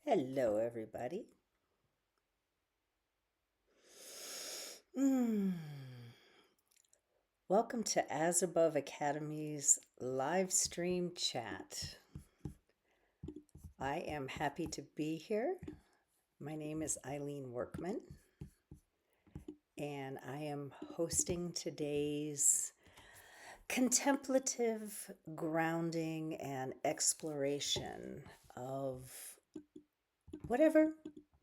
Hello, everybody. Mm. Welcome to As Above Academy's live stream chat. I am happy to be here. My name is Eileen Workman, and I am hosting today's contemplative grounding and exploration of whatever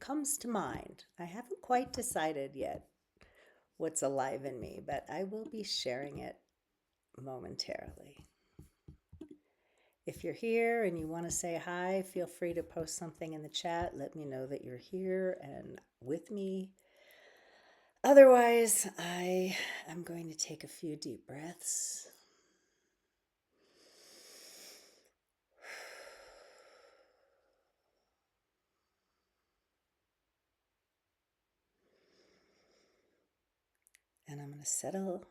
comes to mind. I haven't quite decided yet what's alive in me, but I will be sharing it momentarily. If you're here and you want to say hi, feel free to post something in the chat. Let me know that you're here and with me. Otherwise, I am going to take a few deep breaths. And I'm going to settle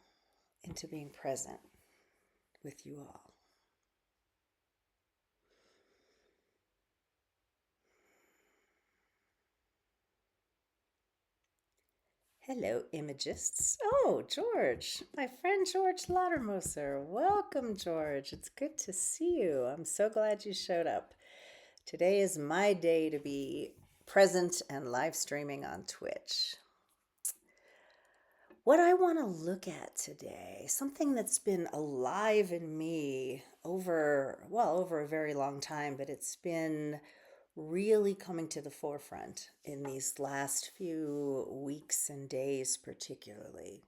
into being present with you all. Hello, imagists. Oh, George, my friend George Laudermoser. Welcome, George. It's good to see you. I'm so glad you showed up. Today is my day to be present and live streaming on Twitch. What I want to look at today, something that's been alive in me over a very long time, but it's been really coming to the forefront in these last few weeks and days, particularly,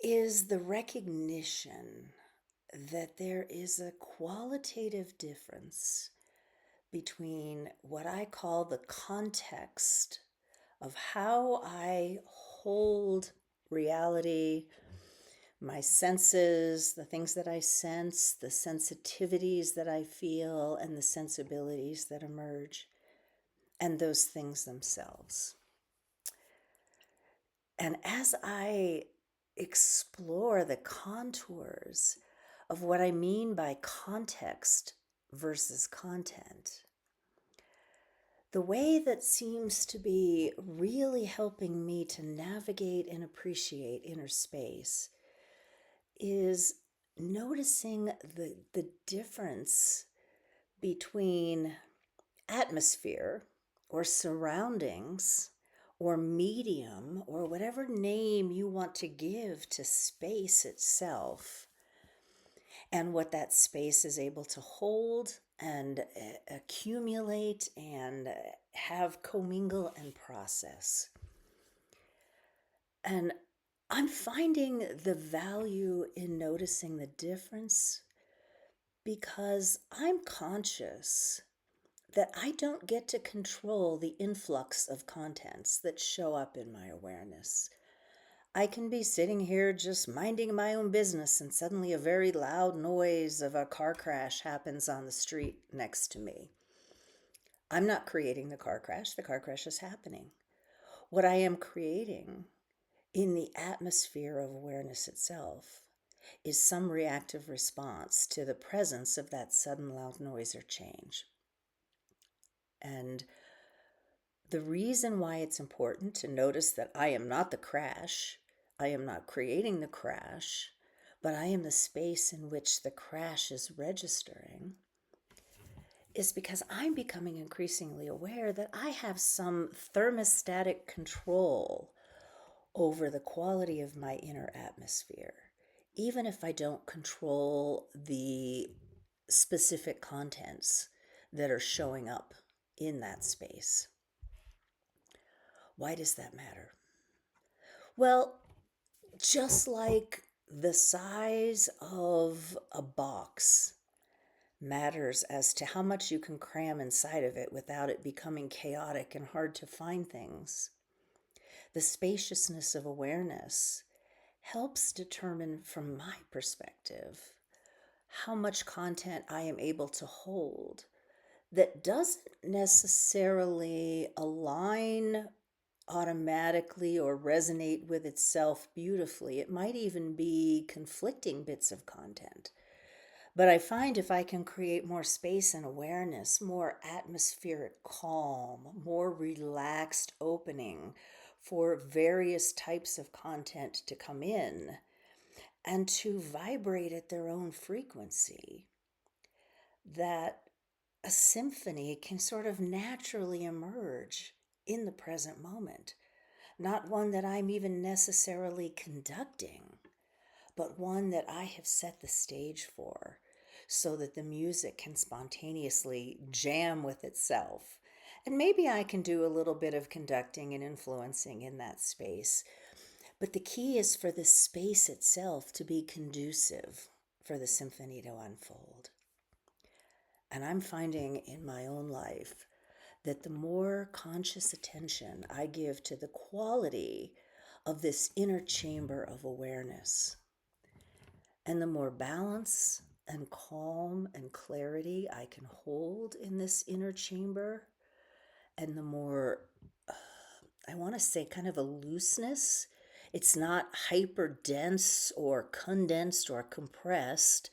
is the recognition that there is a qualitative difference between what I call the context of how I hold reality, my senses, the things that I sense, the sensitivities that I feel, and the sensibilities that emerge, and those things themselves. And as I explore the contours of what I mean by context versus content, the way that seems to be really helping me to navigate and appreciate inner space is noticing the difference between atmosphere or surroundings or medium or whatever name you want to give to space itself and what that space is able to hold and accumulate and have commingle and process. And I'm finding the value in noticing the difference because I'm conscious that I don't get to control the influx of contents that show up in my awareness. I can be sitting here just minding my own business, and suddenly a very loud noise of a car crash happens on the street next to me. I'm not creating the car crash is happening. What I am creating in the atmosphere of awareness itself is some reactive response to the presence of that sudden loud noise or change. And the reason why it's important to notice that I am not the crash, I am not creating the crash, but I am the space in which the crash is registering, is because I'm becoming increasingly aware that I have some thermostatic control over the quality of my inner atmosphere, even if I don't control the specific contents that are showing up in that space. Why does that matter? Well, just like the size of a box matters as to how much you can cram inside of it without it becoming chaotic and hard to find things, the spaciousness of awareness helps determine, from my perspective, how much content I am able to hold that doesn't necessarily align automatically or resonate with itself beautifully. It might even be conflicting bits of content. But I find if I can create more space and awareness, more atmospheric calm, more relaxed opening for various types of content to come in and to vibrate at their own frequency, that a symphony can sort of naturally emerge in the present moment. Not one that I'm even necessarily conducting, but one that I have set the stage for so that the music can spontaneously jam with itself. And maybe I can do a little bit of conducting and influencing in that space. But the key is for the space itself to be conducive for the symphony to unfold. And I'm finding in my own life that the more conscious attention I give to the quality of this inner chamber of awareness, and the more balance and calm and clarity I can hold in this inner chamber, and the more, I want to say, kind of a looseness. It's not hyper dense or condensed or compressed,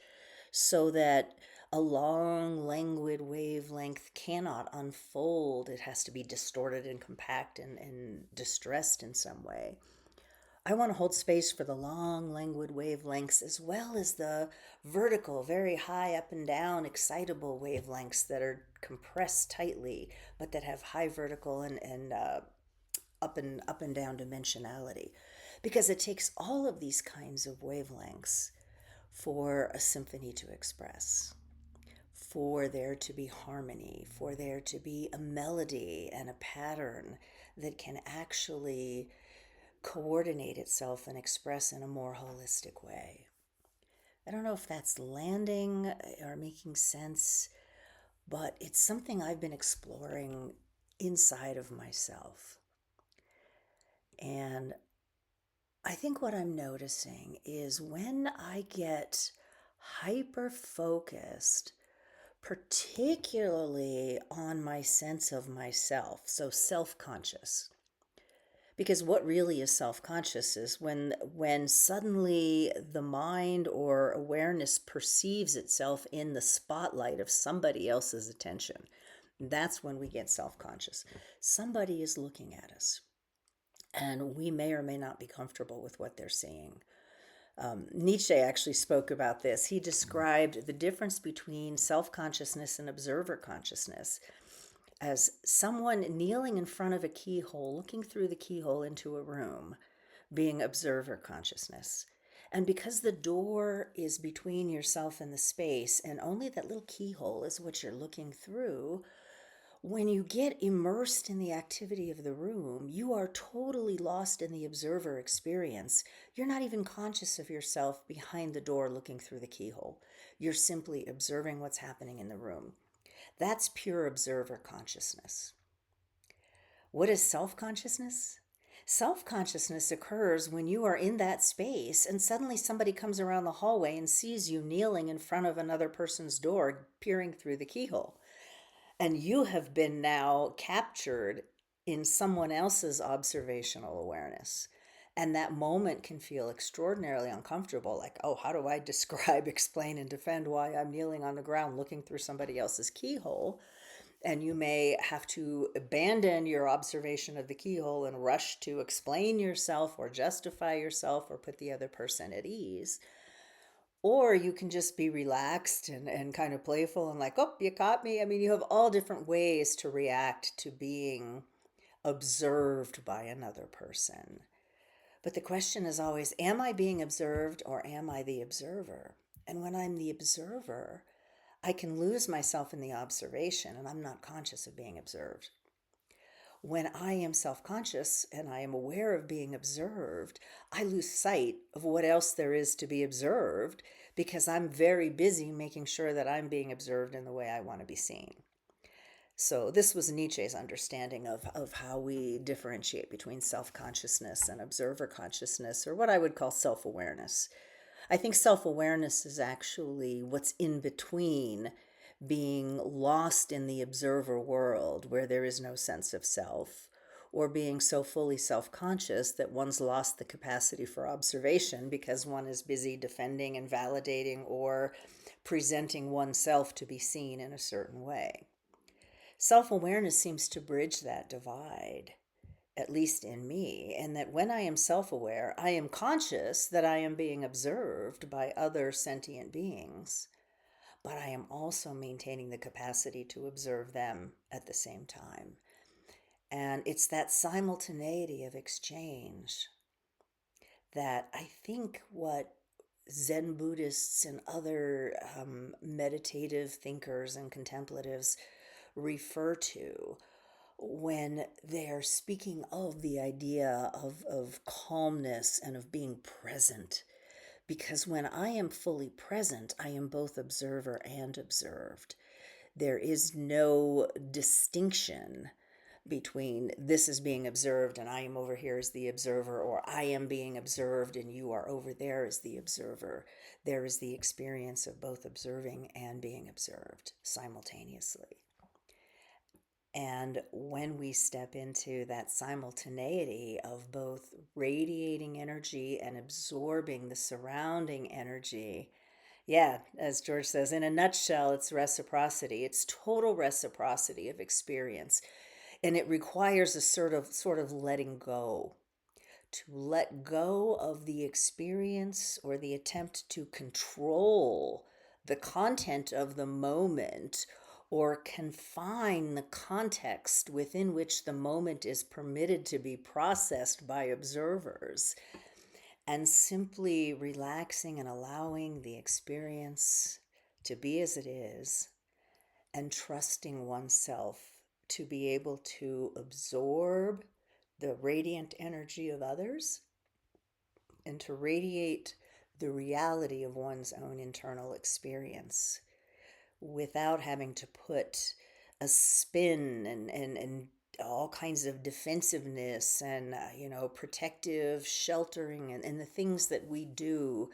so that a long, languid wavelength cannot unfold. It has to be distorted and compact and distressed in some way. I want to hold space for the long, languid wavelengths as well as the vertical, very high up and down, excitable wavelengths that are compressed tightly, but that have high vertical and up and down dimensionality. Because it takes all of these kinds of wavelengths for a symphony to express, for there to be harmony, for there to be a melody and a pattern that can actually coordinate itself and express in a more holistic way. I don't know if that's landing or making sense, but it's something I've been exploring inside of myself. And I think what I'm noticing is when I get hyper focused, particularly on my sense of myself, so self-conscious. Because what really is self-conscious is when suddenly the mind or awareness perceives itself in the spotlight of somebody else's attention. That's when we get self-conscious. Somebody is looking at us, and we may or may not be comfortable with what they're seeing. Nietzsche actually spoke about this. He described the difference between self-consciousness and observer consciousness as someone kneeling in front of a keyhole, looking through the keyhole into a room, being observer consciousness. And because the door is between yourself and the space, and only that little keyhole is what you're looking through, when you get immersed in the activity of the room, you are totally lost in the observer experience. You're not even conscious of yourself behind the door looking through the keyhole. You're simply observing what's happening in the room. That's pure observer consciousness. What is self-consciousness? Self-consciousness occurs when you are in that space and suddenly somebody comes around the hallway and sees you kneeling in front of another person's door, peering through the keyhole. And you have been now captured in someone else's observational awareness. And that moment can feel extraordinarily uncomfortable. Like, oh, how do I describe, explain, and defend why I'm kneeling on the ground looking through somebody else's keyhole? And you may have to abandon your observation of the keyhole and rush to explain yourself or justify yourself or put the other person at ease. Or you can just be relaxed and kind of playful and like, oh, you caught me. I mean, you have all different ways to react to being observed by another person. But the question is always, am I being observed or am I the observer? And when I'm the observer, I can lose myself in the observation and I'm not conscious of being observed. When I am self-conscious and I am aware of being observed, I lose sight of what else there is to be observed because I'm very busy making sure that I'm being observed in the way I want to be seen. So this was Nietzsche's understanding of how we differentiate between self-consciousness and observer consciousness, or what I would call self-awareness. I think self-awareness is actually what's in between being lost in the observer world where there is no sense of self, or being so fully self-conscious that one's lost the capacity for observation because one is busy defending and validating or presenting oneself to be seen in a certain way. Self-awareness seems to bridge that divide, at least in me, and that when I am self-aware, I am conscious that I am being observed by other sentient beings, but I am also maintaining the capacity to observe them at the same time. And it's that simultaneity of exchange that I think what Zen Buddhists and other meditative thinkers and contemplatives refer to when they're speaking of the idea of calmness and of being present. Because when I am fully present, I am both observer and observed. There is no distinction between this is being observed and I am over here as the observer, or I am being observed and you are over there as the observer. There is the experience of both observing and being observed simultaneously. And when we step into that simultaneity of both radiating energy and absorbing the surrounding energy, yeah, as George says, in a nutshell, it's reciprocity. It's total reciprocity of experience. And it requires a sort of letting go, to let go of the experience or the attempt to control the content of the moment or confine the context within which the moment is permitted to be processed by observers, and simply relaxing and allowing the experience to be as it is, and trusting oneself to be able to absorb the radiant energy of others and to radiate the reality of one's own internal experience without having to put a spin and all kinds of defensiveness and protective sheltering and the things that we do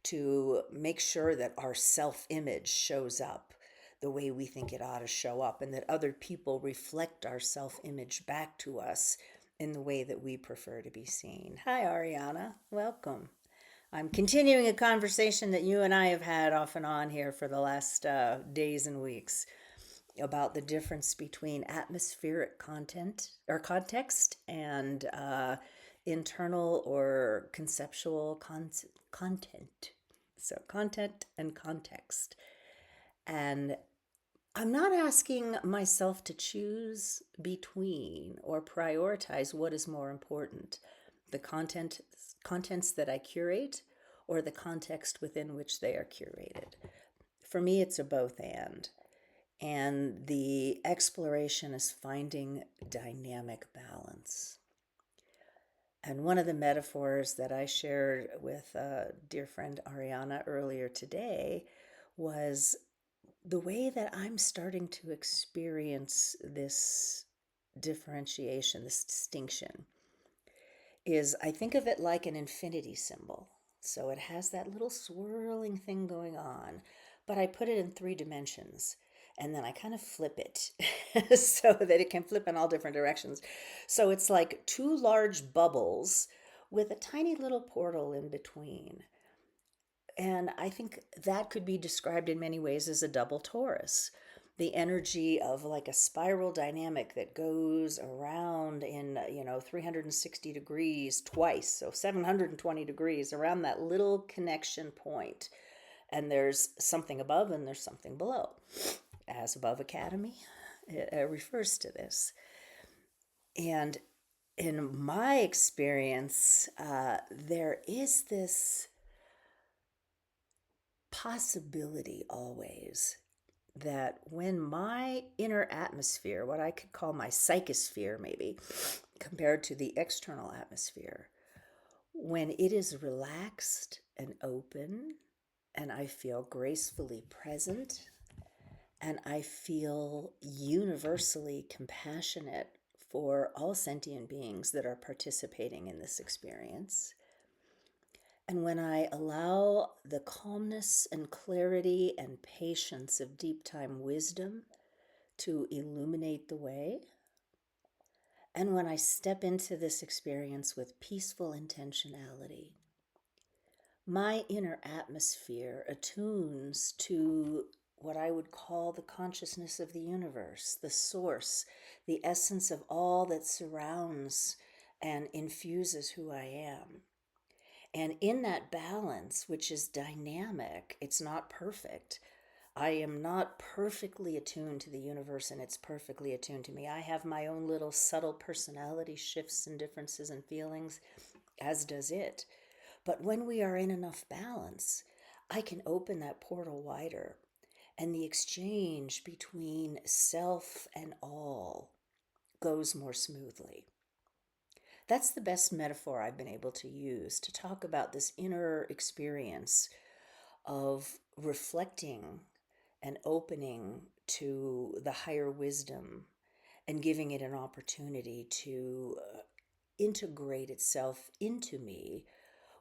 to make sure that our self-image shows up the way we think it ought to show up, and that other people reflect our self-image back to us in the way that we prefer to be seen. Hi, Ariana. Welcome. I'm continuing a conversation that you and I have had off and on here for the last days and weeks about the difference between atmospheric content or context and internal or conceptual content. So, content and context. And I'm not asking myself to choose between or prioritize what is more important, the contents that I curate or the context within which they are curated. For me, it's a both and the exploration is finding dynamic balance. And one of the metaphors that I shared with dear friend Ariana earlier today was the way that I'm starting to experience this differentiation, this distinction, is I think of it like an infinity symbol. So it has that little swirling thing going on, but I put it in 3 dimensions and then I kind of flip it so that it can flip in all different directions. So it's like 2 large bubbles with a tiny little portal in between. And I think that could be described in many ways as a double torus. The energy of like a spiral dynamic that goes around in, 360 degrees twice, so 720 degrees around that little connection point. And there's something above and there's something below. As Above Academy, it refers to this. And in my experience, there is this possibility always that when my inner atmosphere, what I could call my psychosphere maybe, compared to the external atmosphere, when it is relaxed and open and I feel gracefully present and I feel universally compassionate for all sentient beings that are participating in this experience, and when I allow the calmness and clarity and patience of deep time wisdom to illuminate the way, And when I step into this experience with peaceful intentionality, my inner atmosphere attunes to what I would call the consciousness of the universe, the source, the essence of all that surrounds and infuses who I am. And in that balance, which is dynamic, it's not perfect. I am not perfectly attuned to the universe and it's perfectly attuned to me. I have my own little subtle personality shifts and differences and feelings, as does it. But when we are in enough balance, I can open that portal wider, and the exchange between self and all goes more smoothly. That's the best metaphor I've been able to use to talk about this inner experience of reflecting and opening to the higher wisdom and giving it an opportunity to integrate itself into me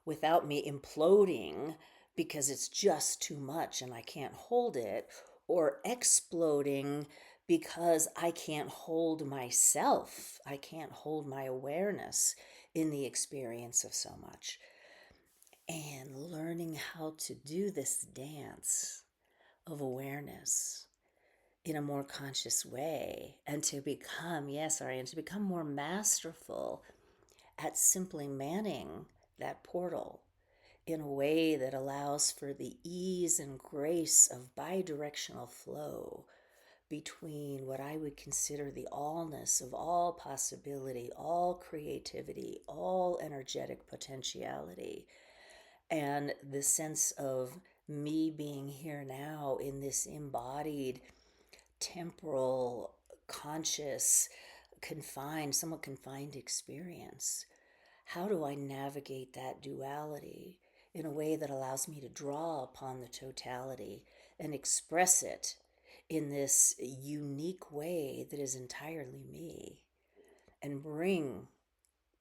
without me imploding because it's just too much and I can't hold it, or exploding because I can't hold myself. I can't hold my awareness in the experience of so much. And learning how to do this dance of awareness in a more conscious way and to become, yes, Ari, and to become more masterful at simply manning that portal in a way that allows for the ease and grace of bidirectional flow between what I would consider the allness of all possibility, all creativity, all energetic potentiality, and the sense of me being here now in this embodied, temporal, conscious, confined, somewhat confined experience. How do I navigate that duality in a way that allows me to draw upon the totality and express it in this unique way that is entirely me, and bring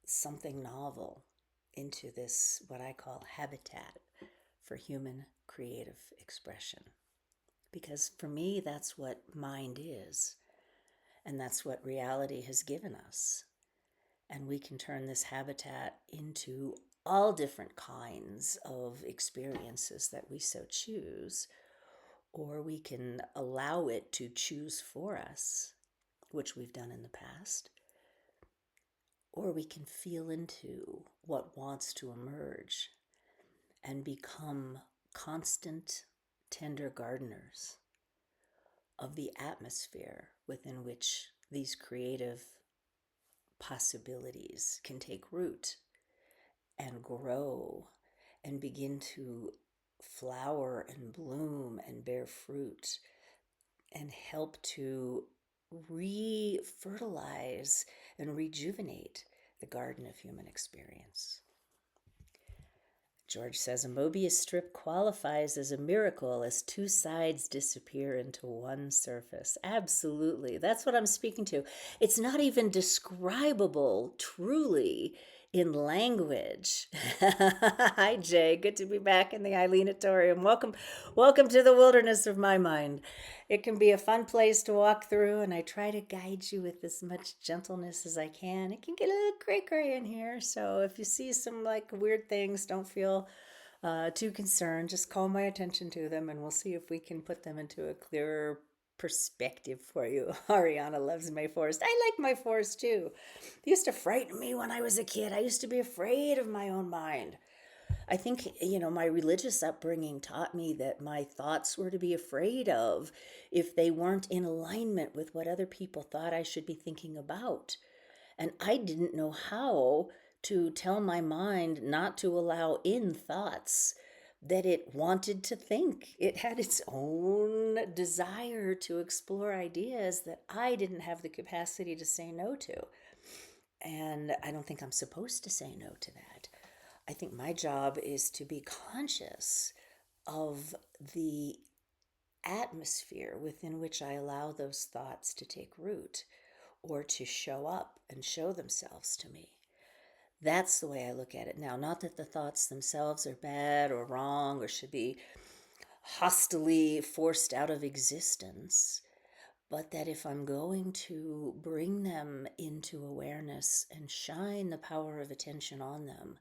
something novel into this, what I call habitat for human creative expression? Because for me, that's what mind is, and that's what reality has given us. And we can turn this habitat into all different kinds of experiences that we so choose, or we can allow it to choose for us, which we've done in the past, or we can feel into what wants to emerge and become constant, tender gardeners of the atmosphere within which these creative possibilities can take root and grow and begin to flower and bloom and bear fruit and help to re-fertilize and rejuvenate the garden of human experience. George says a Mobius strip qualifies as a miracle as two sides disappear into one surface. Absolutely. That's what I'm speaking to. It's not even describable truly in language. Hi, Jay. Good to be back in the Eileenatorium. Welcome to the wilderness of my mind. It can be a fun place to walk through, and I try to guide you with as much gentleness as I can. It can get a little cray-cray in here, so if you see some like weird things, don't feel too concerned. Just call my attention to them, and we'll see if we can put them into a clearer perspective for you. Ariana loves my forest. I like my forest too. It used to frighten me when I was a kid. I used to be afraid of my own mind. I think, my religious upbringing taught me that my thoughts were to be afraid of if they weren't in alignment with what other people thought I should be thinking about. And I didn't know how to tell my mind not to allow in thoughts that it wanted to think. It had its own desire to explore ideas that I didn't have the capacity to say no to. And I don't think I'm supposed to say no to that. I think my job is to be conscious of the atmosphere within which I allow those thoughts to take root or to show up and show themselves to me. That's the way I look at it now. Not that the thoughts themselves are bad or wrong or should be hostilely forced out of existence, but that if I'm going to bring them into awareness and shine the power of attention on them,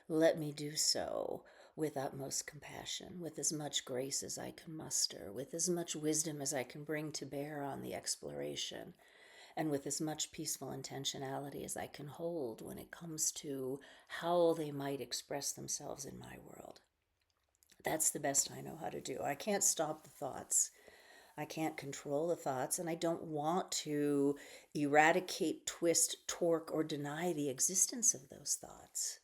let me do so with utmost compassion, with as much grace as I can muster, with as much wisdom as I can bring to bear on the exploration, and with as much peaceful intentionality as I can hold when it comes to how they might express themselves in my world. That's the best I know how to do. I can't stop the thoughts. I can't control the thoughts, and I don't want to eradicate, twist, torque, or deny the existence of those thoughts.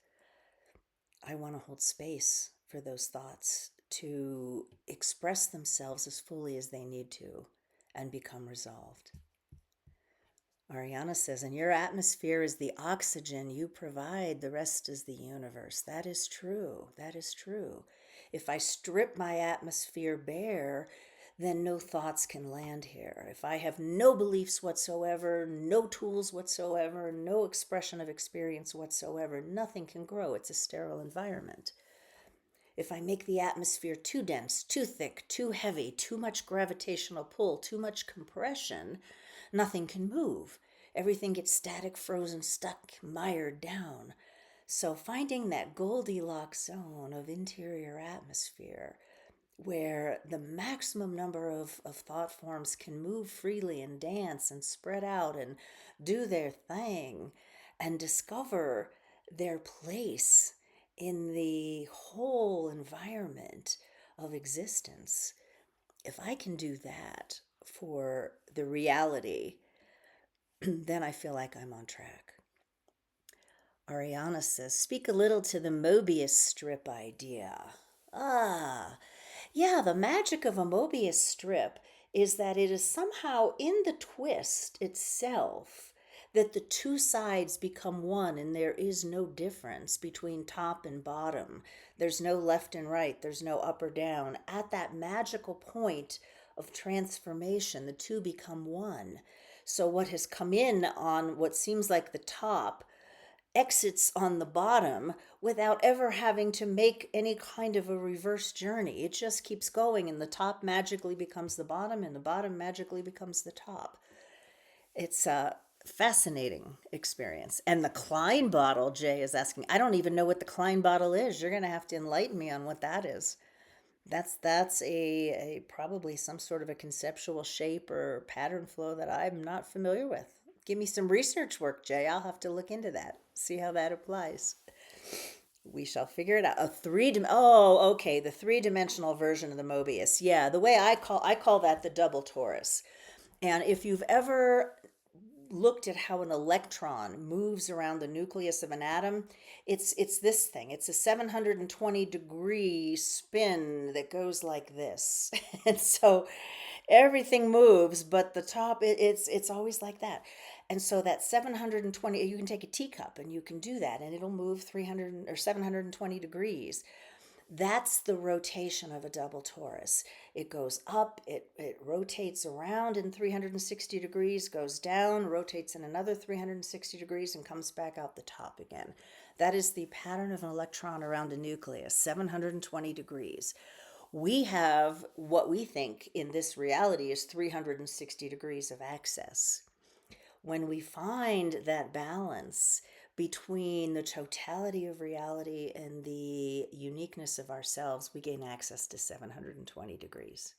I want to hold space for those thoughts to express themselves as fully as they need to and become resolved. Ariana says, and your atmosphere is the oxygen you provide, the rest is the universe. That is true. That is true. If I strip my atmosphere bare, then no thoughts can land here. If I have no beliefs whatsoever, no tools whatsoever, no expression of experience whatsoever, nothing can grow. It's a sterile environment. If I make the atmosphere too dense, too thick, too heavy, too much gravitational pull, too much compression, nothing can move. Everything gets static, frozen, stuck, mired down. So finding that Goldilocks zone of interior atmosphere where the maximum number of thought forms can move freely and dance and spread out and do their thing and discover their place in the whole environment of existence. If I can do that for the reality, then I feel like I'm on track. Ariana says, speak a little to the Mobius strip idea. Ah, yeah, the magic of a Mobius strip is that it is somehow in the twist itself that the two sides become one and there is no difference between top and bottom. There's no left and right, there's no up or down. At that magical point of transformation, the two become one. So, what has come in on what seems like the top exits on the bottom without ever having to make any kind of a reverse journey. It just keeps going, and the top magically becomes the bottom, and the bottom magically becomes the top. It's a fascinating experience. And the Klein bottle, Jay is asking, I don't even know what the Klein bottle is. You're going to have to enlighten me on what that is. That's a probably some sort of a conceptual shape or pattern flow that I'm not familiar with. Give me some research work, Jay. I'll have to look into that. See how that applies. We shall figure it out. Oh, okay, the three-dimensional version of the Mobius. Yeah, the way I call that the double torus. And if you've ever looked at how an electron moves around the nucleus of an atom, it's this thing. It's a 720-degree spin that goes like this. And so everything moves, but the top it's always like that. And so that 720, you can take a teacup and you can do that and it'll move 300 or 720 degrees. That's the rotation of a double torus. It goes up, it rotates around in 360 degrees, goes down, rotates in another 360 degrees, and comes back out the top again. That is the pattern of an electron around a nucleus, 720 degrees. We have what we think in this reality is 360 degrees of access. When we find that balance between the totality of reality and the uniqueness of ourselves, we gain access to 720 degrees.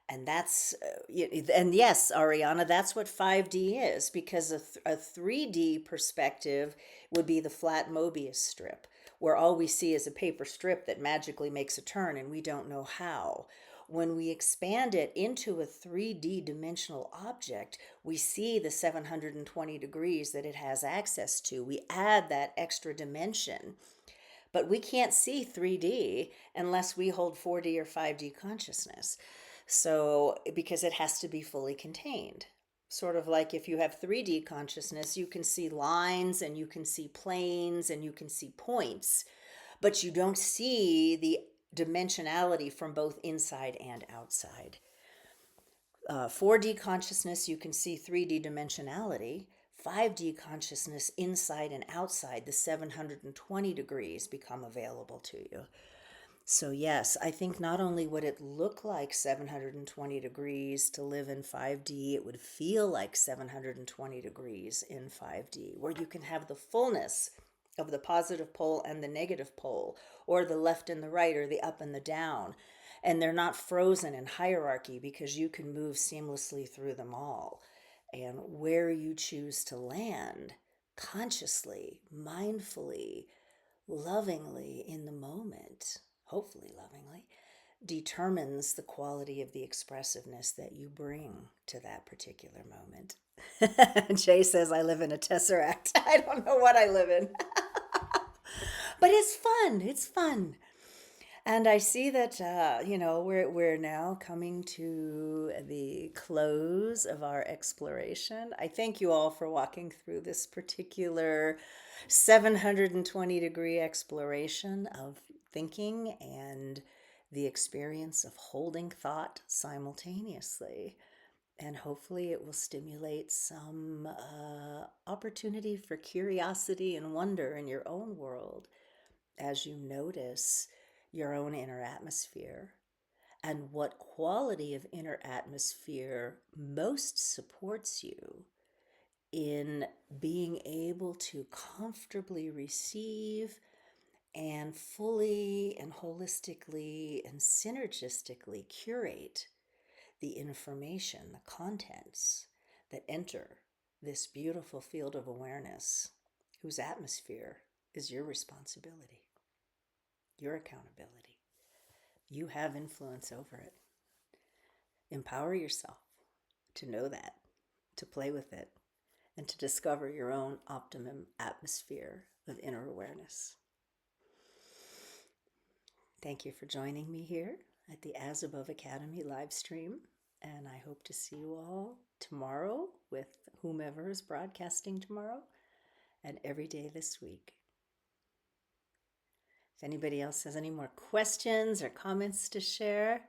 And and yes, Ariana, that's what 5D is, because a 3D perspective would be the flat Mobius strip, where all we see is a paper strip that magically makes a turn and we don't know how. When we expand it into a 3D dimensional object, we see the 720 degrees that it has access to. We add that extra dimension, but we can't see 3D unless we hold 4D or 5D consciousness. So, because it has to be fully contained. Sort of like if you have 3D consciousness, you can see lines and you can see planes and you can see points, but you don't see the dimensionality from both inside and outside. 4D consciousness, you can see 3D dimensionality. 5D consciousness, inside and outside, the 720 degrees become available to you. So, yes, I think not only would it look like 720 degrees to live in 5D, it would feel like 720 degrees in 5D, where you can have the fullness of the positive pole and the negative pole, or the left and the right, or the up and the down. And they're not frozen in hierarchy because you can move seamlessly through them all. And where you choose to land consciously, mindfully, lovingly in the moment, hopefully lovingly, determines the quality of the expressiveness that you bring to that particular moment. Jay says, I live in a tesseract. I don't know what I live in, but it's fun. It's fun. And I see that we're now coming to the close of our exploration. I thank you all for walking through this particular 720-degree exploration of thinking and the experience of holding thought simultaneously. And hopefully, it will stimulate some opportunity for curiosity and wonder in your own world as you notice your own inner atmosphere and what quality of inner atmosphere most supports you in being able to comfortably receive and fully and holistically and synergistically curate the information, the contents that enter this beautiful field of awareness, whose atmosphere is your responsibility, your accountability. You have influence over it. Empower yourself to know that, to play with it, and to discover your own optimum atmosphere of inner awareness. Thank you for joining me here at the As Above Academy live stream, and I hope to see you all tomorrow with whomever is broadcasting tomorrow and every day this week. If anybody else has any more questions or comments to share,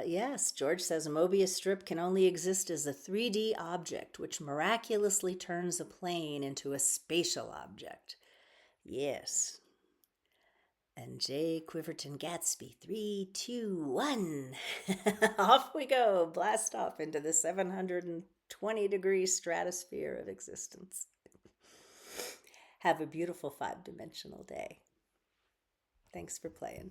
yes, George says a Mobius strip can only exist as a 3D object, which miraculously turns a plane into a spatial object. Yes. And Jay Quiverton Gatsby, 3, 2, 1. Off we go. Blast off into the 720-degree stratosphere of existence. Have a beautiful 5-dimensional day. Thanks for playing.